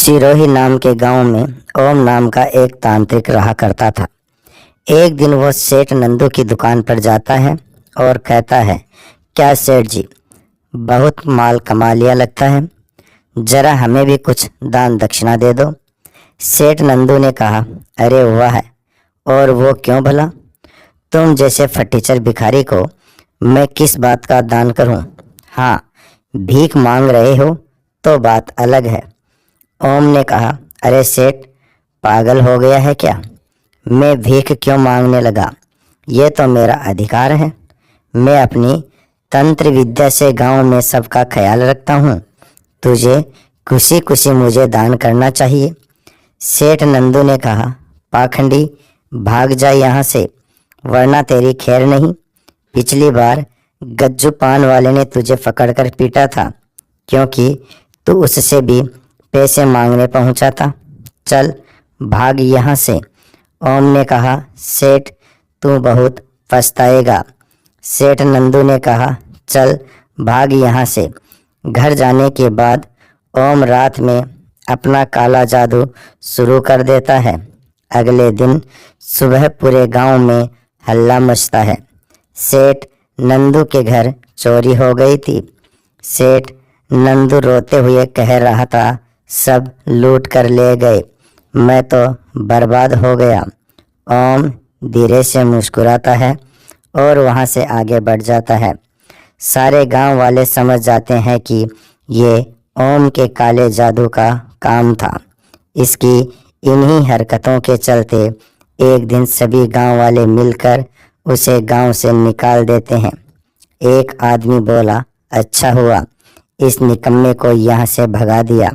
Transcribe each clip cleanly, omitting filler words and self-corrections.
सिरोही नाम के गांव में ओम नाम का एक तांत्रिक रहा करता था। एक दिन वो सेठ नंदू की दुकान पर जाता है और कहता है, क्या सेठ जी, बहुत माल कमा लिया लगता है, जरा हमें भी कुछ दान दक्षिणा दे दो। सेठ नंदू ने कहा, अरे वाह है, और वो क्यों भला? तुम जैसे फटीचर भिखारी को मैं किस बात का दान करूं? हाँ, भीख मांग रहे हो तो बात अलग है। ओम ने कहा, अरे सेठ, पागल हो गया है क्या? मैं भीख क्यों मांगने लगा? ये तो मेरा अधिकार है। मैं अपनी तंत्र विद्या से गांव में सबका ख्याल रखता हूँ। तुझे खुशी खुशी मुझे दान करना चाहिए। सेठ नंदू ने कहा, पाखंडी, भाग जा यहाँ से, वरना तेरी खैर नहीं। पिछली बार गज्जू पान वाले ने तुझे पकड़कर पीटा था, क्योंकि तू उससे भी पैसे मांगने पहुंचा था। चल भाग यहाँ से। ओम ने कहा, सेठ, तू बहुत पछताएगा। सेठ नंदू ने कहा, चल भाग यहाँ से। घर जाने के बाद ओम रात में अपना काला जादू शुरू कर देता है। अगले दिन सुबह पूरे गांव में हल्ला मचता है। सेठ नंदू के घर चोरी हो गई थी। सेठ नंदू रोते हुए कह रहा था, सब लूट कर ले गए, मैं तो बर्बाद हो गया। ओम धीरे से मुस्कुराता है और वहाँ से आगे बढ़ जाता है। सारे गांव वाले समझ जाते हैं कि ये ओम के काले जादू का काम था। इसकी इन्हीं हरकतों के चलते एक दिन सभी गांव वाले मिलकर उसे गांव से निकाल देते हैं। एक आदमी बोला, अच्छा हुआ इस निकम्मे को यहाँ से भगा दिया,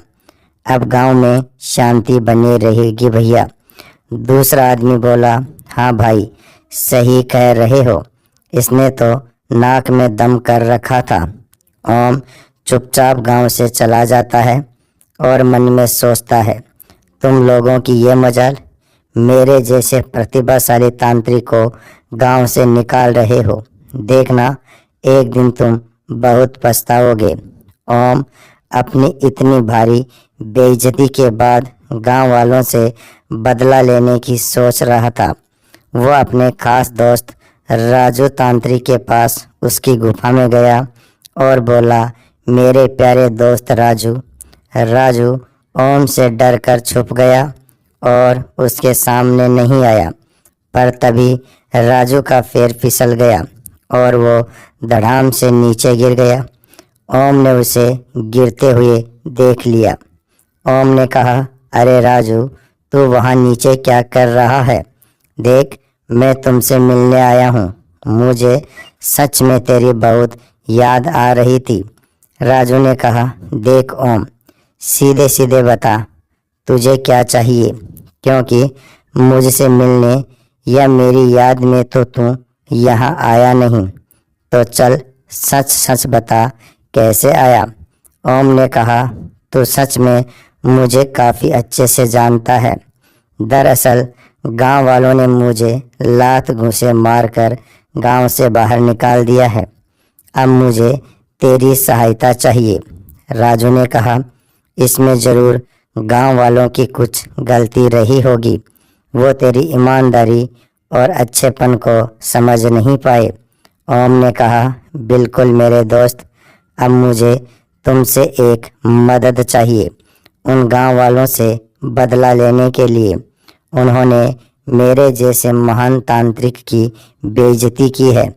अब गांव में शांति बनी रहेगी भैया। दूसरा आदमी बोला, हाँ भाई, सही कह रहे हो, इसने तो नाक में दम कर रखा था। ओम चुपचाप गांव से चला जाता है और मन में सोचता है, तुम लोगों की ये मजाल, मेरे जैसे प्रतिभाशाली तांत्रिक को गांव से निकाल रहे हो। देखना, एक दिन तुम बहुत पछताओगे। ओम अपनी इतनी भारी बेइज्जती के बाद गांव वालों से बदला लेने की सोच रहा था। वो अपने खास दोस्त राजू तांत्रिक के पास उसकी गुफा में गया और बोला, मेरे प्यारे दोस्त राजू। राजू ओम से डर कर छुप गया और उसके सामने नहीं आया, पर तभी राजू का पैर फिसल गया और वो धड़ाम से नीचे गिर गया। ओम ने उसे गिरते हुए देख लिया। ओम ने कहा, अरे राजू, तू वहाँ नीचे क्या कर रहा है? देख, मैं तुमसे मिलने आया हूँ। मुझे सच में तेरी बहुत याद आ रही थी। राजू ने कहा, देख ओम, सीधे सीधे बता, तुझे क्या चाहिए, क्योंकि मुझसे मिलने या मेरी याद में तो तू यहाँ आया नहीं। तो चल सच सच बता, कैसे आया? ओम ने कहा, तू सच में मुझे काफ़ी अच्छे से जानता है। दरअसल गांव वालों ने मुझे लात घूंसे मारकर गांव से बाहर निकाल दिया है। अब मुझे तेरी सहायता चाहिए। राजू ने कहा, इसमें ज़रूर गांव वालों की कुछ गलती रही होगी। वो तेरी ईमानदारी और अच्छेपन को समझ नहीं पाए। ओम ने कहा, बिल्कुल मेरे दोस्त, अब मुझे तुमसे एक मदद चाहिए। उन गांव वालों से बदला लेने के लिए उन्होंने मेरे जैसे महान तांत्रिक की बेइज्जती की है,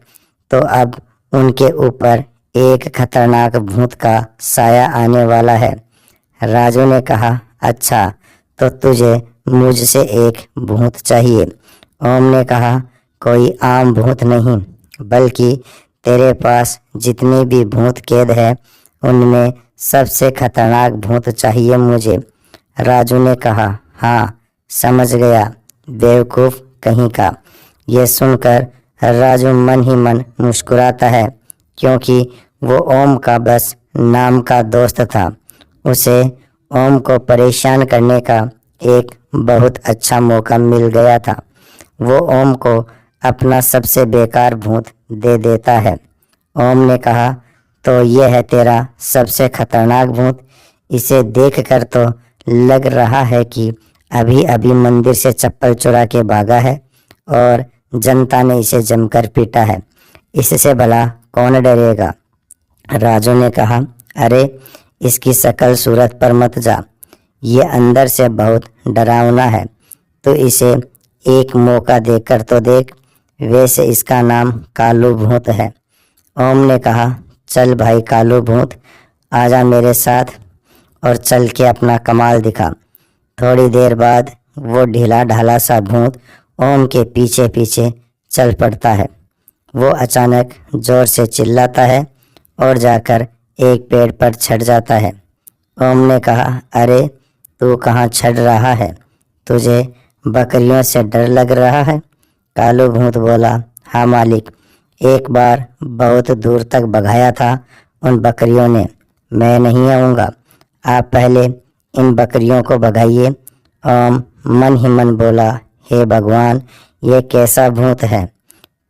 तो अब उनके ऊपर एक खतरनाक भूत का साया आने वाला है। राजू ने कहा, अच्छा, तो तुझे मुझसे एक भूत चाहिए। ओम ने कहा, कोई आम भूत नहीं, बल्कि तेरे पास जितनी भी भूत कैद है उनमें सबसे खतरनाक भूत चाहिए मुझे। राजू ने कहा, हाँ समझ गया, बेवकूफ़ कहीं का। यह सुनकर राजू मन ही मन मुस्कुराता है, क्योंकि वो ओम का बस नाम का दोस्त था। उसे ओम को परेशान करने का एक बहुत अच्छा मौका मिल गया था। वो ओम को अपना सबसे बेकार भूत दे देता है। ओम ने कहा, तो यह है तेरा सबसे खतरनाक भूत, इसे देखकर तो लग रहा है कि अभी अभी मंदिर से चप्पल चुरा के भागा है और जनता ने इसे जमकर पीटा है। इससे भला कौन डरेगा? राजू ने कहा, अरे इसकी शक्ल सूरत पर मत जा, ये अंदर से बहुत डरावना है, तो इसे एक मौका देकर तो देख। वैसे इसका नाम कालू भूत है। ओम ने कहा, चल भाई कालू भूत, आजा मेरे साथ और चल के अपना कमाल दिखा। थोड़ी देर बाद वो ढीला ढाला सा भूत ओम के पीछे पीछे चल पड़ता है। वो अचानक जोर से चिल्लाता है और जाकर एक पेड़ पर चढ़ जाता है। ओम ने कहा, अरे तू कहाँ चढ़ रहा है? तुझे बकरियों से डर लग रहा है? कालू भूत बोला, हाँ मालिक, एक बार बहुत दूर तक भगाया था उन बकरियों ने। मैं नहीं आऊँगा, आप पहले इन बकरियों को भगाइए। ओम मन ही मन बोला, हे भगवान, ये कैसा भूत है?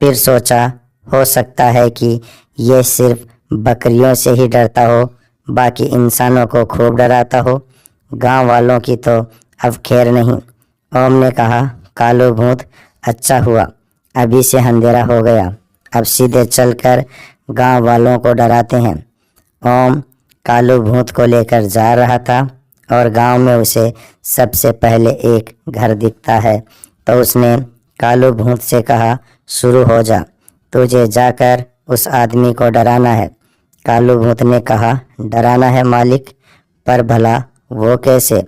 फिर सोचा, हो सकता है कि ये सिर्फ बकरियों से ही डरता हो, बाकी इंसानों को खूब डराता हो। गांव वालों की तो अब खैर नहीं। ओम ने कहा, कालू भूत, अच्छा हुआ अभी से अंधेरा हो गया, अब सीधे चलकर गांव वालों को डराते हैं। ओम कालू भूत को लेकर जा रहा था और गांव में उसे सबसे पहले एक घर दिखता है, तो उसने कालू भूत से कहा, शुरू हो जा, तुझे जाकर उस आदमी को डराना है। कालू भूत ने कहा, डराना है मालिक, पर भला वो कैसे?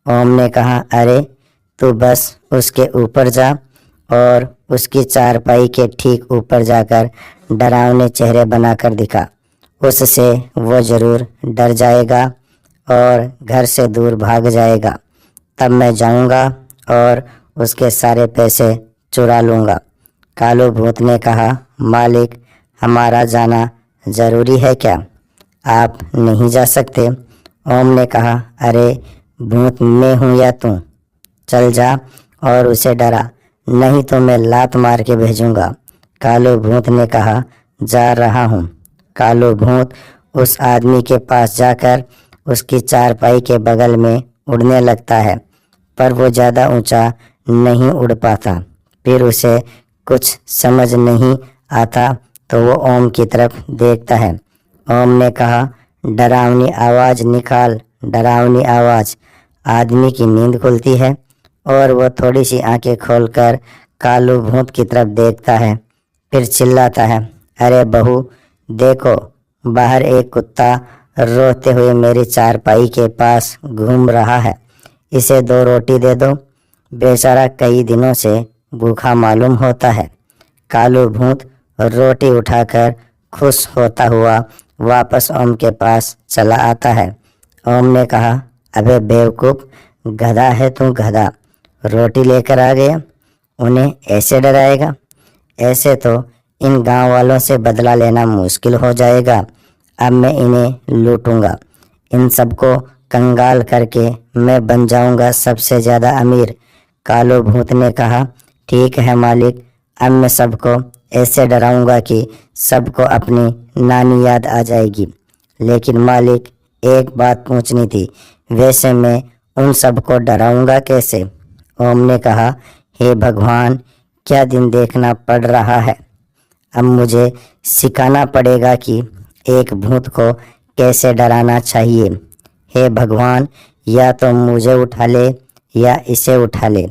ओम ने कहा, अरे तू बस उसके ऊपर जा और उसकी चारपाई के ठीक ऊपर जाकर डरावने चेहरे बनाकर दिखा। उससे वो ज़रूर डर जाएगा और घर से दूर भाग जाएगा। तब मैं जाऊंगा और उसके सारे पैसे चुरा लूँगा। कालू भूत ने कहा, मालिक, हमारा जाना ज़रूरी है क्या? आप नहीं जा सकते। ओम ने कहा, अरे भूत मैं हूँ या तू? चल जा और उसे डरा, नहीं तो मैं लात मार के भेजूंगा। कालू भूत ने कहा, जा रहा हूँ। कालू भूत उस आदमी के पास जाकर उसकी चारपाई के बगल में उड़ने लगता है, पर वो ज़्यादा ऊंचा नहीं उड़ पाता। फिर उसे कुछ समझ नहीं आता तो वो ओम की तरफ देखता है। ओम ने कहा, डरावनी आवाज़ निकाल, डरावनी आवाज़। आदमी की नींद खुलती है और वो थोड़ी सी आंखें खोलकर कालू भूत की तरफ देखता है। फिर चिल्लाता है, अरे बहू देखो, बाहर एक कुत्ता रोते हुए मेरी चारपाई के पास घूम रहा है, इसे 2 रोटी दे दो, बेचारा कई दिनों से भूखा मालूम होता है। कालू भूत रोटी उठाकर खुश होता हुआ वापस ओम के पास चला आता है। ओम ने कहा, अबे बेवकूफ़, गधा है तू, गधा, रोटी लेकर आ गया, उन्हें ऐसे डराएगा? ऐसे तो इन गांव वालों से बदला लेना मुश्किल हो जाएगा। अब मैं इन्हें लूटूंगा, इन सबको कंगाल करके मैं बन जाऊंगा सबसे ज़्यादा अमीर। कालू भूत ने कहा, ठीक है मालिक, अब मैं सबको ऐसे डराऊंगा कि सबको अपनी नानी याद आ जाएगी। लेकिन मालिक, एक बात पूछनी थी, वैसे मैं उन सबको डराऊंगा कैसे? ओम ने कहा, हे भगवान, क्या दिन देखना पड़ रहा है। अब मुझे सिखाना पड़ेगा कि एक भूत को कैसे डराना चाहिए। हे भगवान, या तो मुझे उठा ले या इसे उठा ले,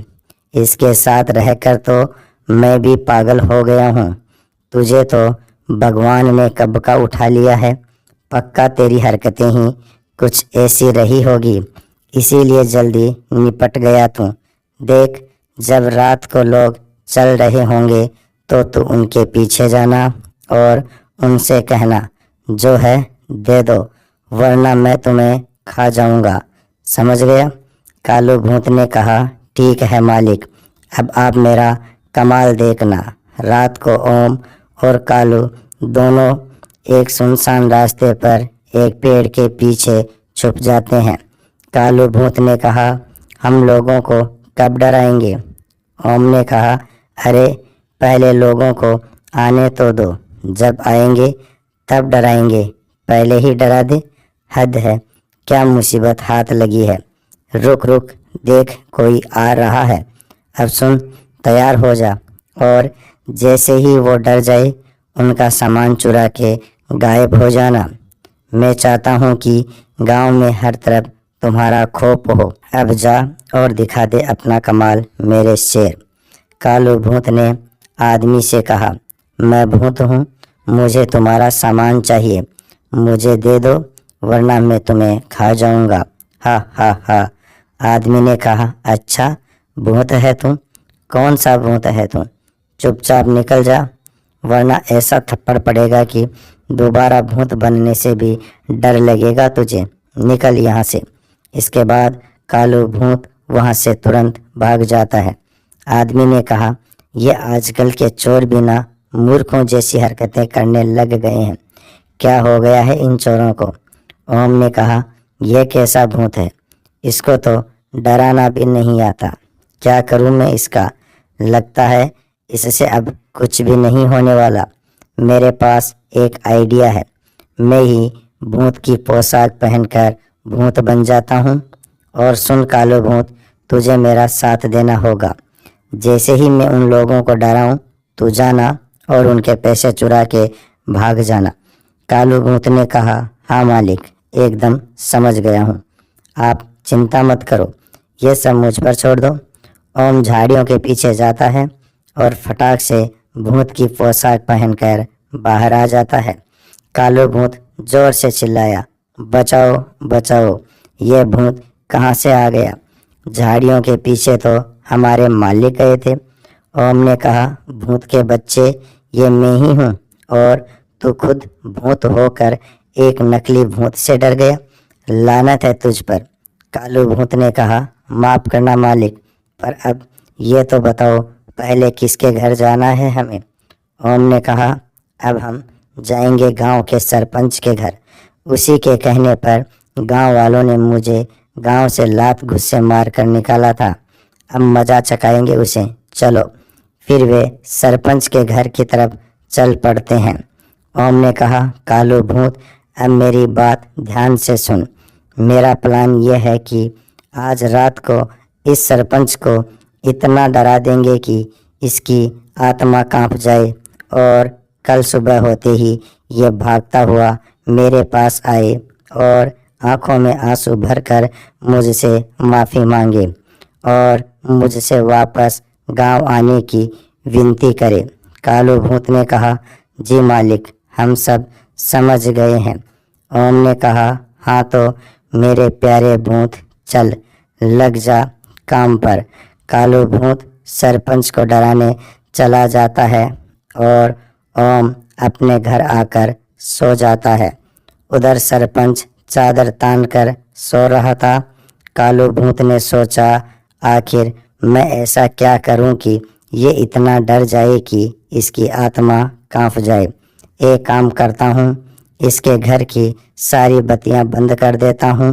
इसके साथ रहकर तो मैं भी पागल हो गया हूँ। तुझे तो भगवान ने कब का उठा लिया है, पक्का तेरी हरकतें ही कुछ ऐसी रही होगी, इसीलिए जल्दी निपट गया तू। देख, जब रात को लोग चल रहे होंगे तो तू उनके पीछे जाना और उनसे कहना, जो है दे दो, वरना मैं तुम्हें खा जाऊंगा, समझ गया? कालू भूत ने कहा, ठीक है मालिक, अब आप मेरा कमाल देखना। रात को ओम और कालू दोनों एक सुनसान रास्ते पर एक पेड़ के पीछे छुप जाते हैं। कालू भूत ने कहा, हम लोगों को कब डराएंगे? ओम ने कहा, अरे पहले लोगों को आने तो दो, जब आएंगे तब डराएंगे, पहले ही डरा दे, हद है, क्या मुसीबत हाथ लगी है। रुक रुक, देख कोई आ रहा है, अब सुन, तैयार हो जा। और जैसे ही वो डर जाए उनका सामान चुरा के गायब हो जाना। मैं चाहता हूँ कि गांव में हर तरफ तुम्हारा खौफ हो। अब जा और दिखा दे अपना कमाल मेरे शेर। कालू भूत ने आदमी से कहा, मैं भूत हूँ, मुझे तुम्हारा सामान चाहिए, मुझे दे दो वरना मैं तुम्हें खा जाऊंगा। हा हा हा। आदमी ने कहा, अच्छा भूत है तू? कौन सा भूत है तू? चुपचाप निकल जा वरना ऐसा थप्पड़ पड़ेगा कि दोबारा भूत बनने से भी डर लगेगा तुझे। निकल यहाँ से। इसके बाद कालू भूत वहाँ से तुरंत भाग जाता है। आदमी ने कहा, ये आजकल के चोर भी ना मूर्खों जैसी हरकतें करने लग गए हैं, क्या हो गया है इन चोरों को? ओम ने कहा, यह कैसा भूत है, इसको तो डराना भी नहीं आता, क्या करूं मैं इसका? लगता है इससे अब कुछ भी नहीं होने वाला। मेरे पास एक आइडिया है, मैं ही भूत की पोशाक पहनकर भूत बन जाता हूँ। और सुन कालो भूत, तुझे मेरा साथ देना होगा। जैसे ही मैं उन लोगों को डराऊं तू जाना और उनके पैसे चुरा के भाग जाना। कालू भूत ने कहा, हाँ मालिक, एकदम समझ गया हूँ, आप चिंता मत करो, ये सब मुझ पर छोड़ दो। ओम झाड़ियों के पीछे जाता है और फटाक से भूत की पोशाक पहनकर बाहर आ जाता है। कालू भूत जोर से चिल्लाया, बचाओ बचाओ, ये भूत कहाँ से आ गया? झाड़ियों के पीछे तो हमारे मालिक गए थे। ओम ने कहा, भूत के बच्चे, ये मैं ही हूँ और तू खुद भूत होकर एक नकली भूत से डर गया, लानत है तुझ पर। कालू भूत ने कहा, माफ़ करना मालिक, पर अब ये तो बताओ पहले किसके घर जाना है हमें? ओम ने कहा, अब हम जाएंगे गांव के सरपंच के घर। उसी के कहने पर गांव वालों ने मुझे गांव से लात घुस्से मार कर निकाला था, अब मज़ा चखाएंगे उसे, चलो। फिर वे सरपंच के घर की तरफ चल पड़ते हैं। ओम ने कहा, कालू भूत, अब मेरी बात ध्यान से सुन। मेरा प्लान यह है कि आज रात को इस सरपंच को इतना डरा देंगे कि इसकी आत्मा कांप जाए और कल सुबह होते ही ये भागता हुआ मेरे पास आए और आंखों में आंसू भरकर मुझसे माफ़ी मांगे और मुझसे वापस गांव आने की विनती करे। कालू भूत ने कहा, जी मालिक, हम सब समझ गए हैं। ओम ने कहा, हाँ तो मेरे प्यारे भूत, चल लग जा काम पर। कालू भूत सरपंच को डराने चला जाता है और ओम अपने घर आकर सो जाता है। उधर सरपंच चादर तान कर सो रहा था। कालू भूत ने सोचा, आखिर मैं ऐसा क्या करूं कि ये इतना डर जाए कि इसकी आत्मा कांप जाए। एक काम करता हूँ, इसके घर की सारी बत्तियाँ बंद कर देता हूँ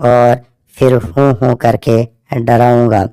और फिर हूँ करके डराऊंगा।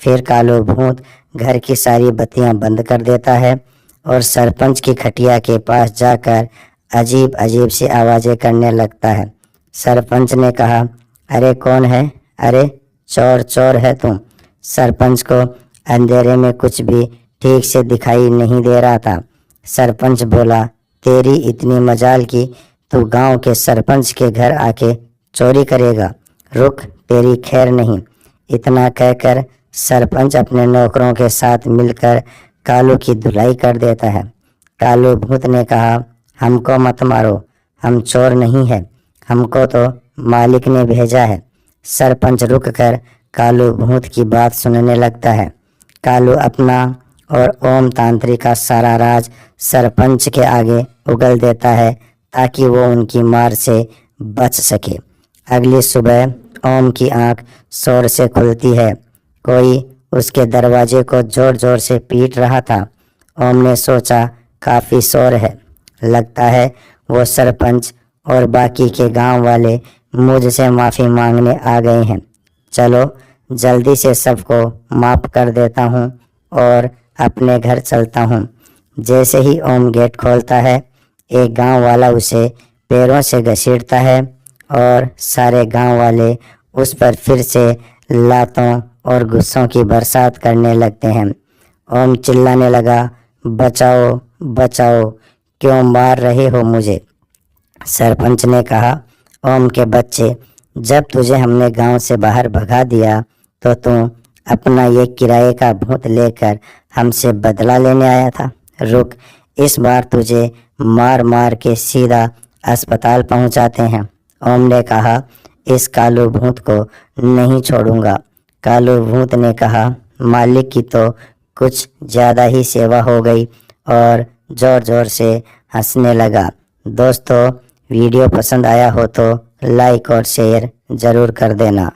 फिर कालू भूत घर की सारी बत्तियाँ बंद कर देता है और सरपंच की खटिया के पास जाकर अजीब अजीब सी आवाज़ें करने लगता है। सरपंच ने कहा, अरे कौन है? अरे चोर चोर है तुम। सरपंच को अंधेरे में कुछ भी ठीक से दिखाई नहीं दे रहा था। सरपंच बोला, तेरी इतनी मजाल कि तू गांव के सरपंच के घर आके चोरी करेगा, रुक तेरी खैर नहीं। इतना कहकर सरपंच अपने नौकरों के साथ मिलकर कालू की धुलाई कर देता है। कालू भूत ने कहा, हमको मत मारो, हम चोर नहीं हैं, हमको तो मालिक ने भेजा है। सरपंच रुककर कालू भूत की बात सुनने लगता है। कालू अपना और ओम तांत्रिक का सारा राज सरपंच के आगे उगल देता है ताकि वो उनकी मार से बच सके। अगली सुबह ओम की आंख शोर से खुलती है। कोई उसके दरवाजे को जोर जोर से पीट रहा था। ओम ने सोचा, काफ़ी शोर है, लगता है वो सरपंच और बाकी के गांव वाले मुझसे माफ़ी मांगने आ गए हैं। चलो जल्दी से सबको माफ़ कर देता हूँ और अपने घर चलता हूँ। जैसे ही ओम गेट खोलता है, एक गांव वाला उसे पैरों से घसीटता है और सारे गांव वाले उस पर फिर से लातों और गुस्सों की बरसात करने लगते हैं। ओम चिल्लाने लगा, बचाओ बचाओ, क्यों मार रहे हो मुझे? सरपंच ने कहा, ओम के बच्चे, जब तुझे हमने गांव से बाहर भगा दिया तो तू अपना ये किराए का भूत लेकर हमसे बदला लेने आया था। रुक, इस बार तुझे मार मार के सीधा अस्पताल पहुंचाते हैं। ओम ने कहा, इस कालू भूत को नहीं छोड़ूंगा। कालू भूत ने कहा, मालिक की तो कुछ ज़्यादा ही सेवा हो गई, और ज़ोर ज़ोर से हंसने लगा। दोस्तों, वीडियो पसंद आया हो तो लाइक और शेयर ज़रूर कर देना।